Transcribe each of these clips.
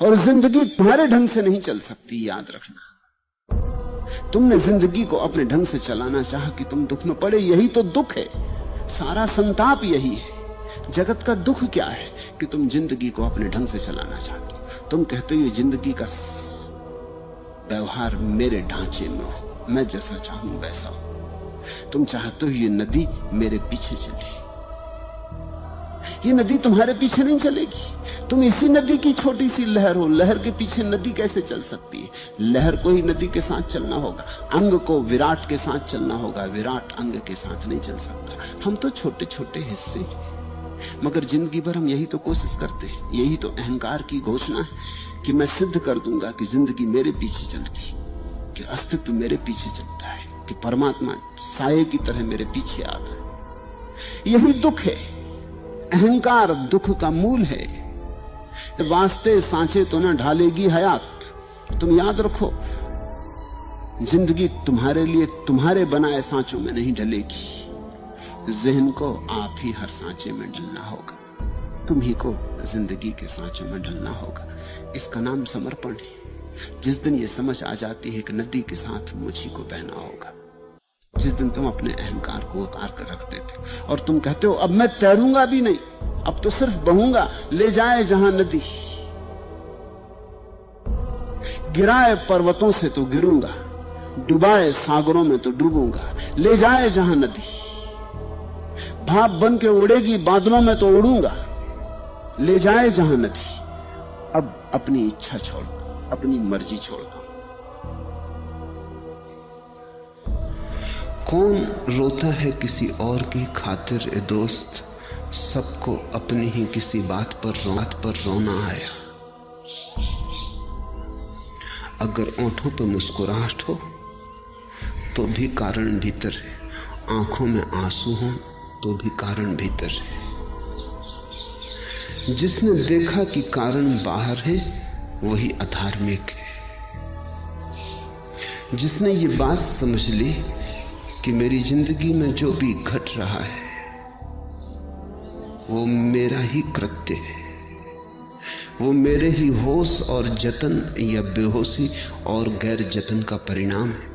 और जिंदगी तुम्हारे ढंग से नहीं चल सकती, याद रखना। तुमने जिंदगी को अपने ढंग से चलाना चाहा कि तुम दुख में पड़े, यही तो दुख है, सारा संताप यही है। जगत का दुख क्या है कि तुम जिंदगी को अपने ढंग से चलाना चाहते हो। तुम कहते हो ये जिंदगी का व्यवहार मेरे ढांचे में हो, मैं जैसा चाहूं वैसा हो। तुम चाहते हो ये नदी मेरे पीछे चले, ये नदी तुम्हारे पीछे नहीं चलेगी। तुम इसी नदी की छोटी सी लहर हो, लहर के पीछे नदी कैसे चल सकती है? लहर को ही नदी के साथ चलना होगा, अंग को विराट के साथ चलना होगा, विराट अंग के साथ नहीं चल सकता। हम तो छोटे छोटे हिस्से हैं, मगर जिंदगी भर हम यही तो कोशिश करते हैं। यही तो अहंकार की घोषणा है कि मैं सिद्ध कर दूंगा कि जिंदगी मेरे पीछे चलती, कि अस्तित्व मेरे पीछे चलता है, कि परमात्मा साये की तरह मेरे पीछे आता है। यही दुख है। अहंकार दुख का मूल है। वास्ते सांचे तो न ढालेगी हयात। तुम याद रखो, जिंदगी तुम्हारे लिए तुम्हारे बनाए सांचों में नहीं ढलेगी। ज़हन को आप ही हर सांचे में ढलना होगा, तुम ही को जिंदगी के सांचों में ढलना होगा। इसका नाम समर्पण है। जिस दिन ये समझ आ जाती है कि नदी के साथ मुझी को बहना होगा, जिस दिन तुम अपने अहंकार को उतार कर रख देते और तुम कहते हो अब मैं तैरूंगा भी नहीं, अब तो सिर्फ बहूंगा, ले जाए जहां नदी। गिराए पर्वतों से तो गिरूंगा, डुबाए सागरों में तो डूबूंगा, ले जाए जहां नदी। भाप बन के उड़ेगी बादलों में तो उड़ूंगा, ले जाए जहां नदी। अब अपनी इच्छा छोड़, अपनी मर्जी छोड़ता हूं। कौन रोता है किसी और की खातिर ए दोस्त, सबको अपनी ही किसी बात पर रोना आया। अगर ओंठों पर मुस्कुराहट हो तो भी कारण भीतर है, आंखों में आंसू हो तो भी कारण भीतर है। जिसने देखा कि कारण बाहर है वही अधार्मिक है। जिसने ये बात समझ ली कि मेरी जिंदगी में जो भी घट रहा है वो मेरा ही कृत्य है, वो मेरे ही होश और जतन या बेहोशी और गैर जतन का परिणाम है,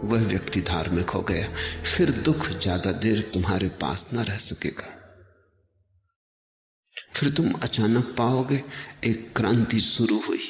वह व्यक्ति धार्मिक हो गया। फिर दुख ज्यादा देर तुम्हारे पास ना रह सकेगा। फिर तुम अचानक पाओगे एक क्रांति शुरू हुई।